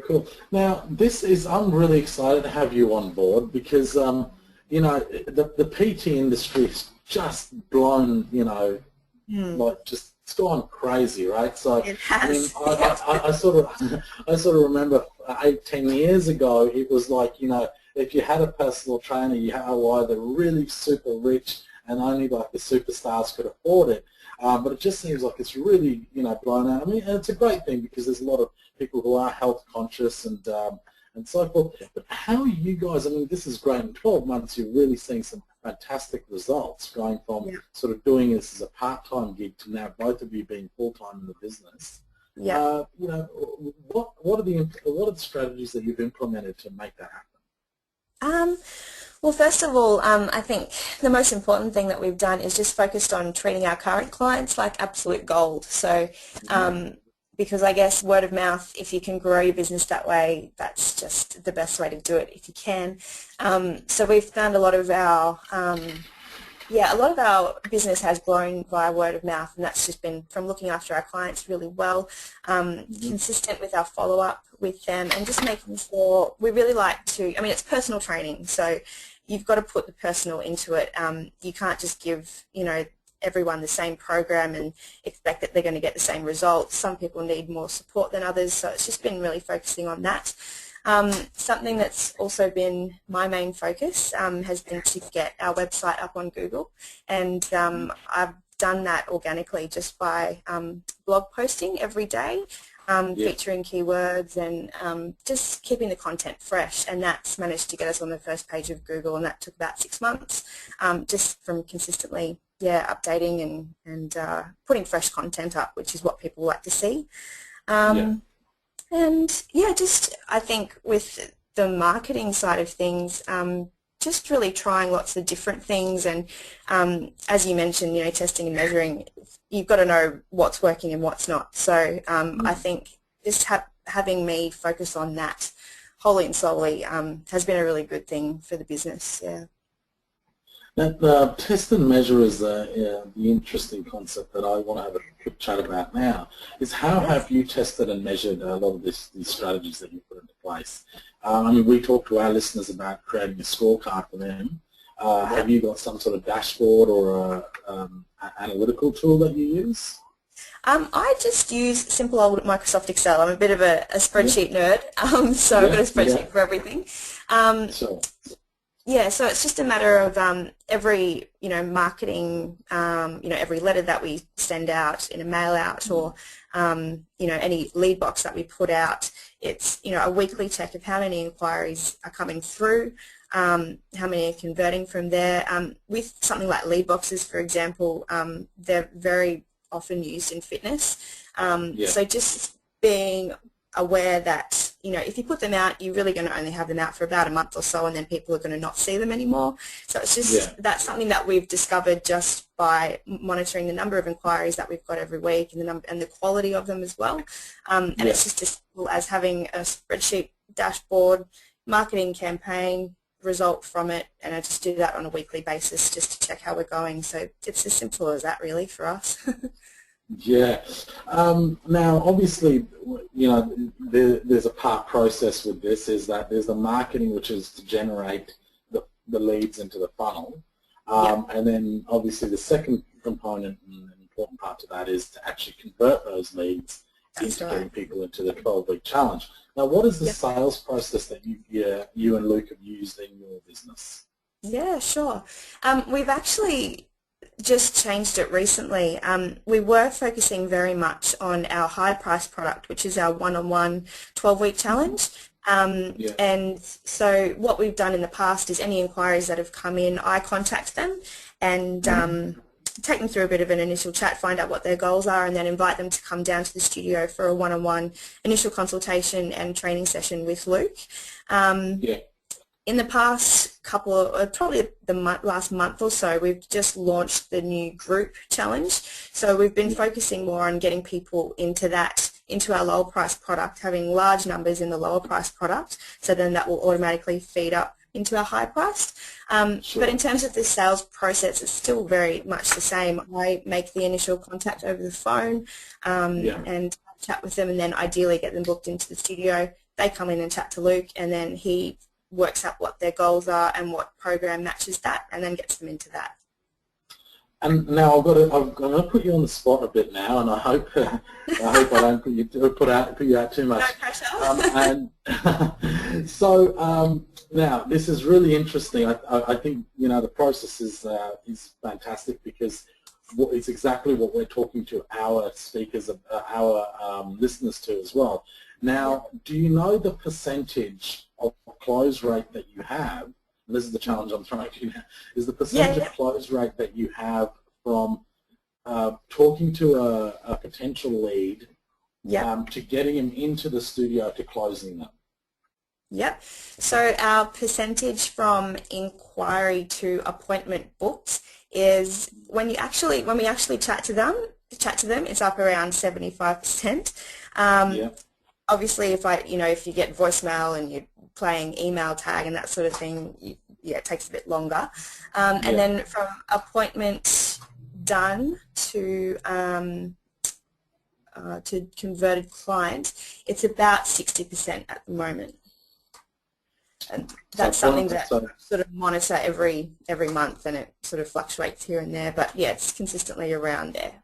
cool. Now, I'm really excited to have you on board because, you know, the PT industry is just blown, you know, like just it's gone crazy, right? So, It has. I mean, I sort of, I sort of remember 10 years ago, it was like, you know, if you had a personal trainer, you were either really super rich and only like the superstars could afford it. But it just seems like it's really, you know, blown out. I mean, and it's a great thing because there's a lot of people who are health conscious and so forth. But how are you guys? I mean, this is great. In 12 months, you're really seeing some fantastic results, going from sort of doing this as a part-time gig to now both of you being full-time in the business. Yeah. You know, what are the strategies that you've implemented to make that happen? Well, first of all, I think the most important thing that we've done is just focused on treating our current clients like absolute gold. So, because I guess word of mouth, if you can grow your business that way, that's just the best way to do it if you can. So we've found a lot of our business has grown via word of mouth, and that's just been from looking after our clients really well, consistent with our follow-up with them, and just making sure we really like to, I mean, it's personal training, so you've got to put the personal into it. You can't just give, you know, everyone the same program and expect that they're going to get the same results. Some people need more support than others, so it's just been really focusing on that. Something that's also been my main focus has been to get our website up on Google, and I've done that organically just by blog posting every day, featuring keywords and just keeping the content fresh, and that's managed to get us on the first page of Google, and that took about 6 months, just from consistently updating and putting fresh content up, which is what people like to see. And just I think with the marketing side of things, just really trying lots of different things, and as you mentioned, you know, testing and measuring, you've got to know what's working and what's not. So I think just having me focus on that wholly and solely has been a really good thing for the business. Yeah. Now, test and measure is the interesting concept that I want to have a quick chat about now. Is how have you tested and measured a lot of these strategies that you put into place? I mean, we talked to our listeners about creating a scorecard for them. Have you got some sort of dashboard or analytical tool that you use? I just use simple old Microsoft Excel. I'm a bit of a spreadsheet nerd, so I've got a spreadsheet for everything. Yeah, so it's just a matter of every, you know, marketing, you know, every letter that we send out in a mail out, or, you know, any lead box that we put out. It's, you know, a weekly check of how many inquiries are coming through, how many are converting from there. With something like lead boxes, for example, they're very often used in fitness. So just being aware that, you know, if you put them out, you're really going to only have them out for about a month or so, and then people are going to not see them anymore. So it's just that's something that we've discovered just by monitoring the number of inquiries that we've got every week, and the quality of them as well. And it's just as simple as having a spreadsheet, dashboard, marketing campaign, result from it, and I just do that on a weekly basis just to check how we're going. So it's as simple as that, really, for us. Yeah. Now, obviously, you know, there's a part process with this, is that there's the marketing, which is to generate the leads into the funnel. And then, obviously, the second component and important part to that is to actually convert those leads into getting people into the 12-week challenge. Now, what is the sales process that you and Luke have used in your business? Yeah, sure. We've actually just changed it recently. We were focusing very much on our high price product, which is our one-on-one 12-week challenge. And so what we've done in the past is any inquiries that have come in, I contact them and take them through a bit of an initial chat, find out what their goals are, and then invite them to come down to the studio for a one-on-one initial consultation and training session with Luke. In the past probably the last month or so, we've just launched the new group challenge. So we've been focusing more on getting people into our lower price product, having large numbers in the lower price product, so then that will automatically feed up into our high price. But in terms of the sales process, it's still very much the same. I make the initial contact over the phone and chat with them, and then ideally get them booked into the studio, they come in and chat to Luke, and then he works out what their goals are and what program matches that, and then gets them into that. And now I'm going to put you on the spot a bit now, and I hope I don't put you out too much. No pressure. And so now this is really interesting. I think the process is fantastic, because it's exactly what we're talking to our speakers, our listeners to as well. Now, do you know the percentage of close rate that you have? And this is the challenge I'm throwing to you now, is the percentage of close rate that you have from talking to a potential lead to getting them into the studio to closing them? Yep. So our percentage from inquiry to appointment booked is when we actually chat to them, it's up around 75%. Obviously, if you get voicemail and you're playing email tag and that sort of thing, it takes a bit longer. And then from appointment done to converted client, it's about 60% at the moment. And that's something that sort of monitor every month, and it sort of fluctuates here and there, but yeah, it's consistently around there.